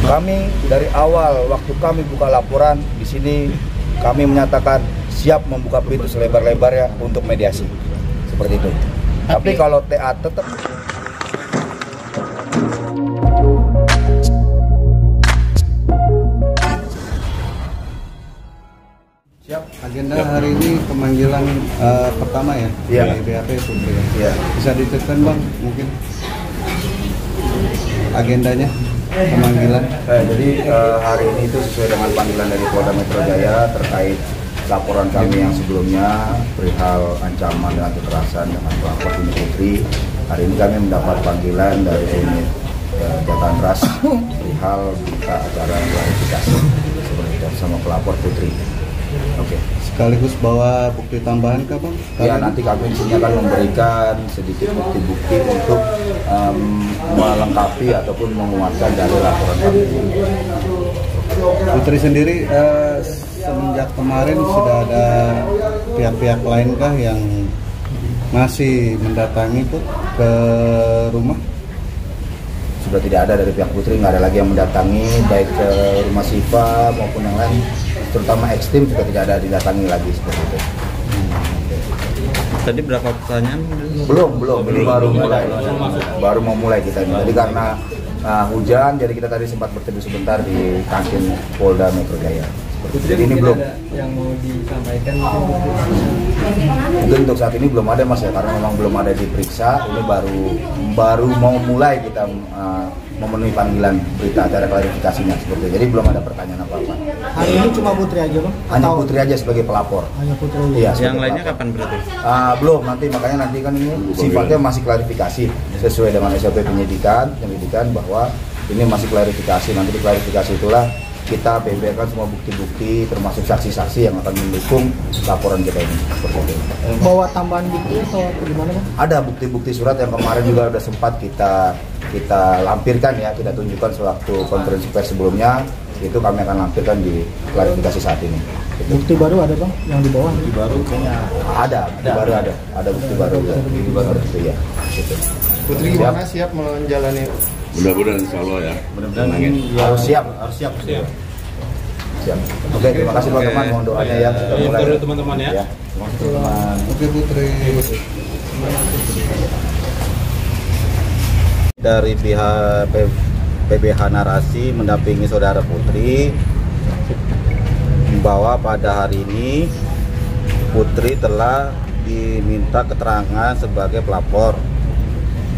Kami dari awal waktu kami buka laporan di sini kami menyatakan siap membuka pintu selebar-lebarnya untuk mediasi. Seperti itu. Tapi kalau TA tetap siap. Agenda hari ini pemanggilan pertama ya, Iya. di BAP Putri. Iya. Bisa diceritain Bang mungkin agendanya pemanggilan? Jadi hari ini itu sesuai dengan panggilan dari Polda Metro Jaya terkait laporan kami yang sebelumnya perihal ancaman dengan kekerasan dengan pelapor Bumi Putri. Hari ini kami mendapat panggilan dari unit Jatan Ras perihal berita acara klarifikasi seperti itu sama pelapor Putri. Oke. Sekaligus bawa bukti tambahan kah Bang? Ya, nanti kami sini akan memberikan sedikit bukti-bukti untuk melengkapi ataupun menguatkan dari laporan kami. Putri sendiri semenjak kemarin sudah ada pihak-pihak lainkah yang masih mendatangi Put ke rumah? Sudah tidak ada dari pihak Putri, nggak ada lagi yang mendatangi baik ke rumah Siva maupun yang lain, terutama ekstrim juga tidak ada didatangi lagi seperti itu. Tadi berapa pertanyaan? Belum, ini baru mau mulai kita ini. Jadi karena hujan, jadi kita tadi sempat berteduh sebentar di kantin Polda Metro Jaya. Jadi ini belum. Yang mau disampaikan Mungkin untuk saat ini belum ada Mas ya, karena memang belum ada diperiksa. Ini baru mau mulai kita memenuhi panggilan berita acara klarifikasinya seperti itu. Jadi belum ada pertanyaan apa-apa. hari ini cuma Putri aja Bang? Hanya Putri aja sebagai pelapor. Hanya Putri aja? Iya, Yang lainnya kapan berarti? Belum, makanya nanti kan ini sifatnya masih klarifikasi sesuai dengan SOP penyelidikan bahwa ini masih klarifikasi. Nanti di klarifikasi itulah kita beberkan semua bukti-bukti termasuk saksi-saksi yang akan mendukung laporan kita ini. Seperti itu. Bawa tambahan bukti atau gimana Bang? Ada bukti-bukti surat yang kemarin juga sudah sempat kita lampirkan ya, kita tunjukkan sewaktu konferensi pers sebelumnya. Itu kami akan lampirkan di klarifikasi saat ini. Gitu. Bukti baru ada Bang yang dibawa? Bukti baru kayaknya ada bukti baru itu ya. Gitu. Putri gimana siap menjalani? Mudah-mudahan insya Allah ya. Mudah-mudahan harus siap. Siap. Oke, terima kasih teman-teman, mohon doanya ya. Sudah mulai. Teman-teman ya. Teman-teman. Oke Putri. Dari pihak PBH Narasi mendampingi saudara Putri bahwa pada hari ini Putri telah diminta keterangan sebagai pelapor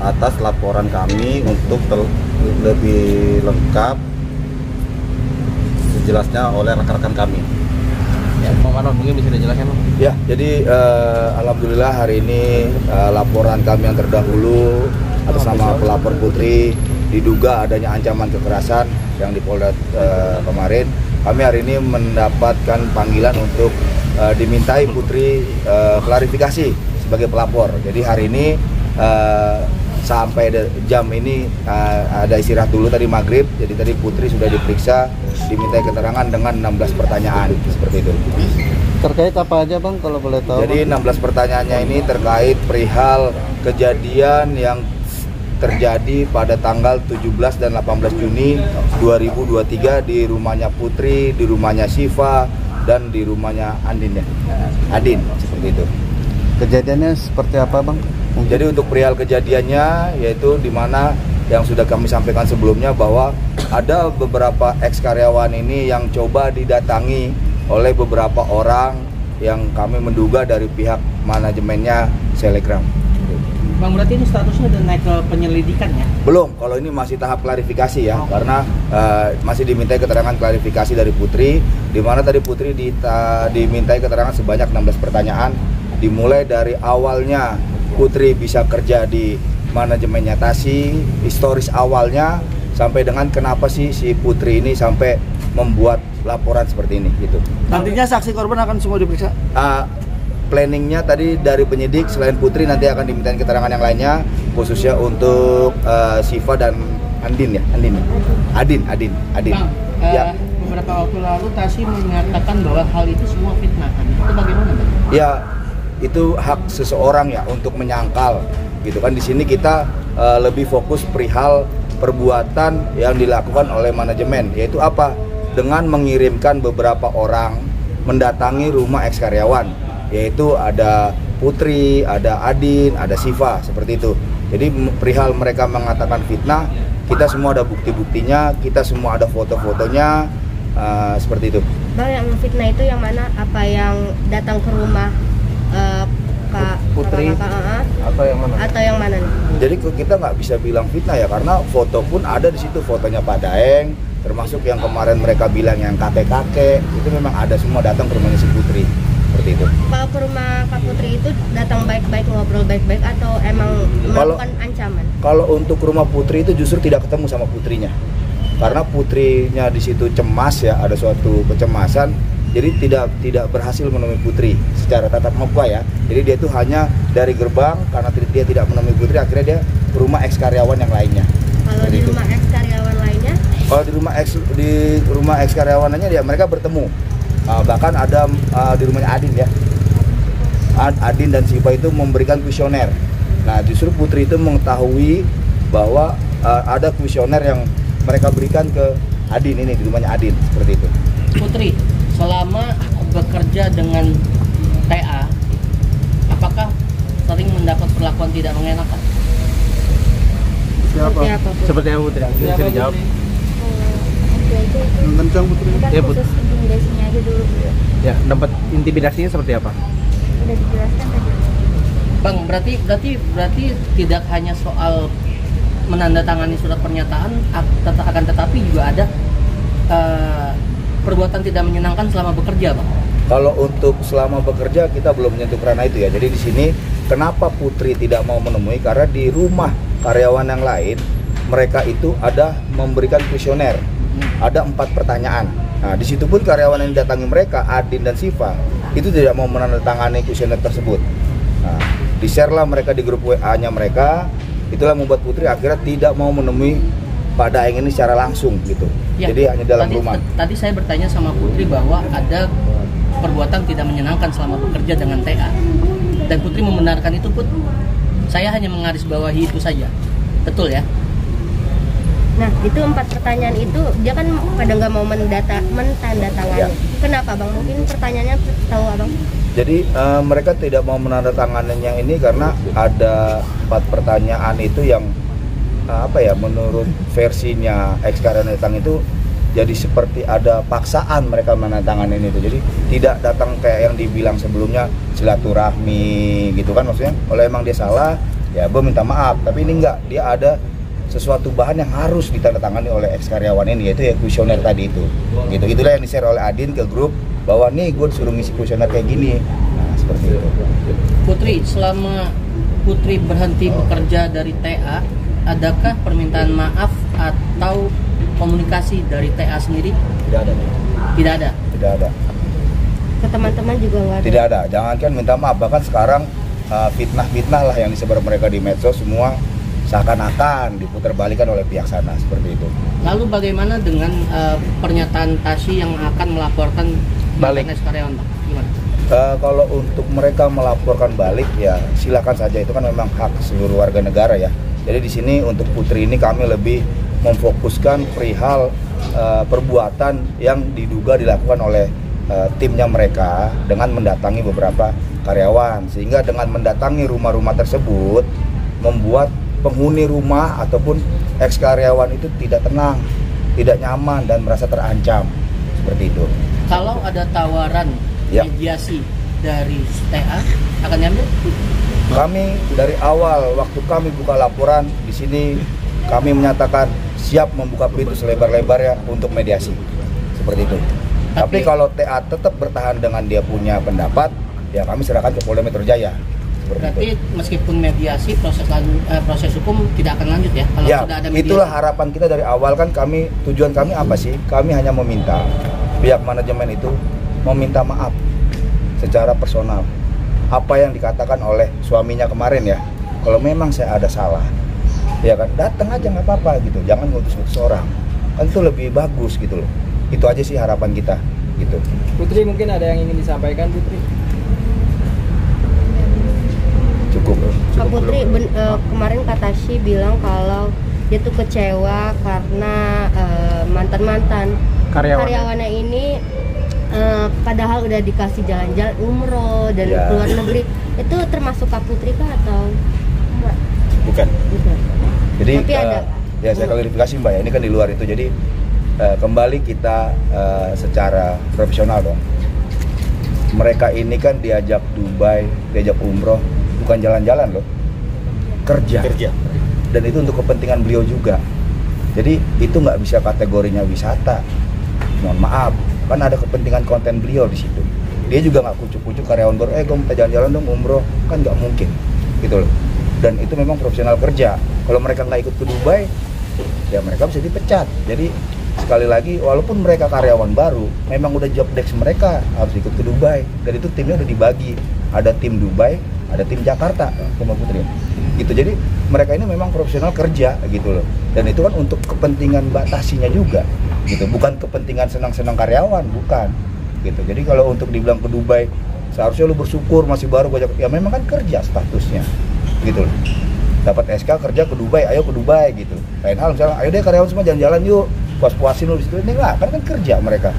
atas laporan kami untuk lebih lengkap sejelasnya oleh rekan-rekan kami. Ya, Pak Manon mungkin bisa dijelaskan? Ya, jadi alhamdulillah hari ini laporan kami yang terdahulu atas nama pelapor Putri diduga adanya ancaman kekerasan yang di Polda kemarin. Kami hari ini mendapatkan panggilan untuk dimintai Putri klarifikasi sebagai pelapor. Jadi hari ini sampai jam ini ada istirahat dulu tadi maghrib. Jadi tadi Putri sudah diperiksa, dimintai keterangan dengan 16 pertanyaan seperti itu. Terkait apa aja Bang kalau boleh tahu? Jadi 16 pertanyaannya ini terkait perihal kejadian yang terjadi pada tanggal 17 dan 18 Juni 2023 di rumahnya Putri, di rumahnya Siva, dan di rumahnya Adin, seperti itu. Kejadiannya seperti apa Bang? Jadi untuk perihal kejadiannya yaitu di mana yang sudah kami sampaikan sebelumnya bahwa ada beberapa ex karyawan ini yang coba didatangi oleh beberapa orang yang kami menduga dari pihak manajemennya Selegram. Bang, berarti ini statusnya udah naik ke penyelidikan ya? Belum, kalau ini masih tahap klarifikasi ya, karena masih dimintai keterangan klarifikasi dari Putri, di mana tadi Putri dimintai keterangan sebanyak 16 pertanyaan, dimulai dari awalnya Putri bisa kerja di manajemennya Tasi, historis awalnya, sampai dengan kenapa sih si Putri ini sampai membuat laporan seperti ini gitu. Nantinya saksi korban akan semua diperiksa? Planningnya tadi dari penyidik selain Putri nanti akan dimintain keterangan yang lainnya, khususnya untuk Siva dan Adin. Bang, Ya. beberapa waktu lalu Tasi mengatakan bahwa hal itu semua fitnah. Itu bagaimana Bang? Ya, itu hak seseorang ya untuk menyangkal gitu kan. Di sini kita lebih fokus perihal perbuatan yang dilakukan oleh manajemen, yaitu apa? Dengan mengirimkan beberapa orang mendatangi rumah eks-karyawan, yaitu ada Putri, ada Adin, ada Siva, seperti itu. Jadi perihal mereka mengatakan fitnah, kita semua ada bukti-buktinya, kita semua ada foto-fotonya, seperti itu. Bang, yang fitnah itu yang mana? Apa yang datang ke rumah Kak Putri atau yang mana nih? Jadi kita nggak bisa bilang fitnah ya, karena foto pun ada di situ, fotonya Pak Daeng, termasuk yang kemarin mereka bilang yang kakek-kakek, itu memang ada semua datang ke rumahnya si Putri, seperti itu. Kalau ke rumah Kak Putri itu datang baik-baik, ngobrol baik-baik, atau emang melakukan ancaman? Kalau untuk rumah Putri itu justru tidak ketemu sama putrinya, karena putrinya di situ cemas ya, ada suatu kecemasan, jadi tidak berhasil menemui Putri secara tatap muka ya. Jadi dia itu hanya dari gerbang, karena dia tidak menemui Putri, akhirnya dia ke rumah eks-karyawan yang lainnya. Kalau di rumah eks-karyawan lainnya? Kalau di rumah eks-karyawanannya dia mereka bertemu. Bahkan ada di rumahnya Adin ya. Adin dan Siva itu memberikan kuesioner. Nah, justru Putri itu mengetahui bahwa ada kuesioner yang mereka berikan ke Adin ini di rumahnya Adin, seperti itu. Putri, selama bekerja dengan TA, apakah sering mendapat perlakuan tidak mengenakan? Seperti apa, Putri? Seperti apa Putri? Bisa dijawab. Kencang Putri. Kan Ya, khusus intimidasinya aja dulu. Ya, dapat intimidasinya seperti apa? Udah dijelaskan tadi. Bang, berarti tidak hanya soal menandatangani surat pernyataan, akan tetapi juga ada perbuatan tidak menyenangkan selama bekerja, Bang. Kalau untuk selama bekerja kita belum menyentuh ranah itu ya. Jadi di sini kenapa Putri tidak mau menemui, karena di rumah karyawan yang lain mereka itu ada memberikan kuesioner. Ada 4 pertanyaan. Nah, di situ pun karyawan yang datangi mereka, Adin dan Siva, itu tidak mau menandatangani kuesioner tersebut. Nah, di-share lah mereka di grup WA-nya mereka. Itulah membuat Putri akhirnya tidak mau menemui Pak Daeng ini secara langsung gitu. Ya, Jadi hanya dalam rumah. Tadi saya bertanya sama Putri bahwa ada perbuatan tidak menyenangkan selama bekerja dengan TA. Dan Putri membenarkan itu, Put. Saya hanya menggarisbawahi itu saja. Betul ya? Nah, itu 4 pertanyaan itu dia kan pada nggak mau mentandatangani. Ya. Kenapa, Bang? Mungkin pertanyaannya tahu Abang? Jadi mereka tidak mau menandatanganinya ini karena ada 4 pertanyaan itu yang menurut versinya eks-karyawan datang itu jadi seperti ada paksaan mereka menandatangani itu. Jadi tidak datang kayak yang dibilang sebelumnya silaturahmi gitu kan, maksudnya kalau emang dia salah ya gue minta maaf, tapi ini enggak, dia ada sesuatu bahan yang harus ditandatangani oleh eks-karyawan ini, yaitu ya kuesioner tadi itu gitu. Itulah yang di-share oleh Adin ke grup bahwa nih gue disuruh ngisi kuesioner kayak gini. Nah, seperti itu. Putri, selama Putri berhenti bekerja dari TA, adakah permintaan maaf atau komunikasi dari TA sendiri? Tidak ada. Tidak ada. Tidak ada. Ke teman-teman juga nggak ada? Tidak ada. Jangankan minta maaf, bahkan sekarang fitnah-fitnah lah yang disebar mereka di medsos semua seakan-akan diputarbalikkan oleh pihak sana, seperti itu. Lalu bagaimana dengan pernyataan Tasy yang akan melaporkan Balik eks-karyawan, Bang? Gimana? Kalau untuk mereka melaporkan balik ya silakan saja, itu kan memang hak seluruh warga negara ya. Jadi di sini untuk Putri ini kami lebih memfokuskan perihal perbuatan yang diduga dilakukan oleh timnya mereka dengan mendatangi beberapa karyawan, sehingga dengan mendatangi rumah-rumah tersebut membuat penghuni rumah ataupun eks-karyawan itu tidak tenang, tidak nyaman dan merasa terancam, seperti itu. Kalau ada tawaran Ya. mediasi dari TA, akan diambil? Kami dari awal waktu kami buka laporan di sini kami menyatakan siap membuka pintu selebar-lebarnya untuk mediasi, seperti itu. Tapi kalau TA tetap bertahan dengan dia punya pendapat, ya kami serahkan ke Polda Metro Jaya. Berarti meskipun mediasi, proses hukum tidak akan lanjut ya? Kalau Ya, sudah ada mediasi. itulah harapan kita dari awal kan. Tujuan kami apa sih? Kami hanya meminta pihak manajemen itu meminta maaf secara personal. Apa yang dikatakan oleh suaminya kemarin ya, kalau memang saya ada salah, ya kan datang aja nggak apa-apa gitu, jangan ngutus-ngutus orang, kan itu lebih bagus gitu loh. Itu aja sih harapan kita gitu. Putri, mungkin ada yang ingin disampaikan, Putri? Cukup. Kak Putri, kemarin Kak Tasy bilang kalau dia tuh kecewa karena mantan karyawannya ini padahal udah dikasih jalan-jalan umroh dan keluar negeri. Itu termasuk Kak Putri kah atau enggak? Bukan. Jadi tapi ada. Ya saya klarifikasi Mbak ya, ini kan di luar itu. Jadi kembali kita secara profesional dong. Mereka ini kan diajak Dubai, diajak umroh, bukan jalan-jalan loh, kerja. Dan itu untuk kepentingan beliau juga. Jadi itu nggak bisa kategorinya wisata. Mohon maaf, kan ada kepentingan konten beliau di situ. Dia juga nggak kucuk-kucuk karyawan baru, gue minta jalan-jalan dong umroh, kan nggak mungkin, gitu loh. Dan itu memang profesional kerja. Kalau mereka nggak ikut ke Dubai, ya mereka bisa dipecat. Jadi sekali lagi, walaupun mereka karyawan baru, memang udah job desk mereka harus ikut ke Dubai. Dan itu timnya udah dibagi, ada tim Dubai, ada tim Jakarta, sama Putri. Gitu. Jadi mereka ini memang profesional kerja, gitu loh. Dan itu kan untuk kepentingan batasinya juga, gitu. Bukan kepentingan senang-senang karyawan, bukan. Gitu. Jadi kalau untuk dibilang ke Dubai, seharusnya lu bersyukur masih baru banyak. Ya memang kan kerja statusnya, gitu loh. Dapat SK kerja ke Dubai, ayo ke Dubai gitu. Lain hal misalnya, ayo deh karyawan semua jalan-jalan yuk, puas-puasin lu di situ. Ini enggak, kan kerja mereka.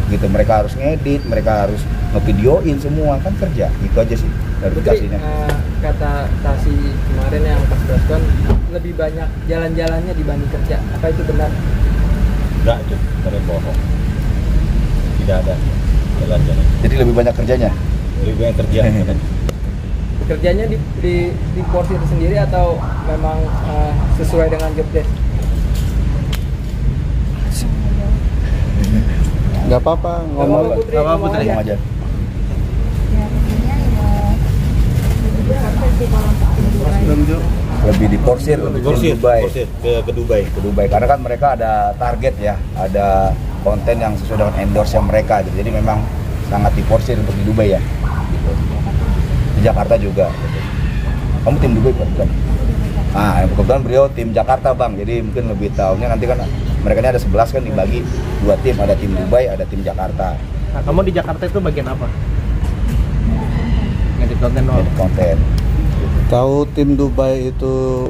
Gitu, mereka harus ngedit, mereka harus ngevideoin semua, kan kerja. Itu aja sih klarifikasinya. Kata Tasi kemarin yang pas preskon lebih banyak jalan-jalannya dibanding kerja. Apa itu benar? Enggak, itu bohong. Tidak ada jalan-jalan. Jadi lebih banyak kerjanya? Lebih banyak kerja. Kerjanya di porsi tersendiri atau memang sesuai dengan job desk? Nggak apa-apa, ngomong aja. Lebih diporsir, lebih Dubai. Ke Dubai. Ke Dubai, karena kan mereka ada target ya, ada konten yang sesuai dengan endorse yang mereka. Jadi memang sangat diporsir untuk di Dubai ya. Gitu. Di Jakarta juga. Gitu. Kamu tim Dubai bukan? Ah, kebetulan beliau tim Jakarta bang, jadi mungkin lebih tahunya nanti kan mereka ini ada 11 kan dibagi 2 tim, ada tim Dubai, ada tim Jakarta. Nah, kamu di Jakarta itu bagian apa? Ngedit konten. Ngedit konten. Tahu tim Dubai itu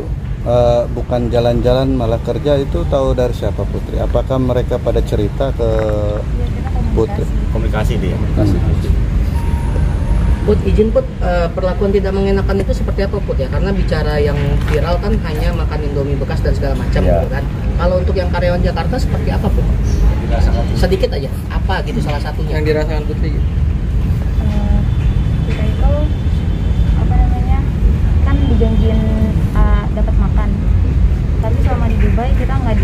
bukan jalan-jalan malah kerja, itu tahu dari siapa Putri? Apakah mereka pada cerita ke Putri? Komunikasi dia. Put, izin Put, perlakuan tidak mengenakan itu seperti apa Put ya? Karena bicara yang viral kan hanya makan Indomie bekas dan segala macam gitu kan. Kalau untuk yang karyawan Jakarta seperti apa Put? Sedikit aja, apa gitu salah satunya? Yang dirasakan Putri gitu? Kita itu apa namanya, kan dijanjiin dapat makan, tapi selama di Dubai kita nggak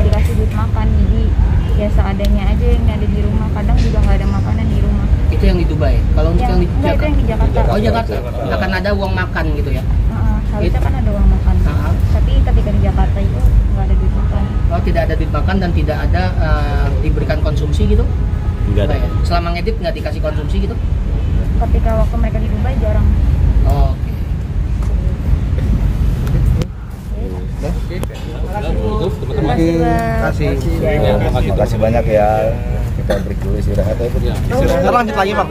dikasih duit makan, jadi ya seadanya aja yang ada di rumah. Kadang juga nggak ada makanan di rumah. Itu yang di Dubai. Kalau untuk yang di Jakarta, itu yang di Jakarta. Oh Jakarta, nggak akan ada uang makan gitu ya? Harusnya kan ada uang makan, tapi ketika di Jakarta itu nggak ada duit makan. Oh, tidak ada duit makan dan tidak ada diberikan konsumsi gitu? Enggak ada. Ya? Selama ngedit nggak dikasih konsumsi gitu? Ketika waktu mereka di Dubai jarang. Oh, oke. Terima kasih banyak ya. Kita break dulu istirahat ya. Kita lanjut lagi Pak.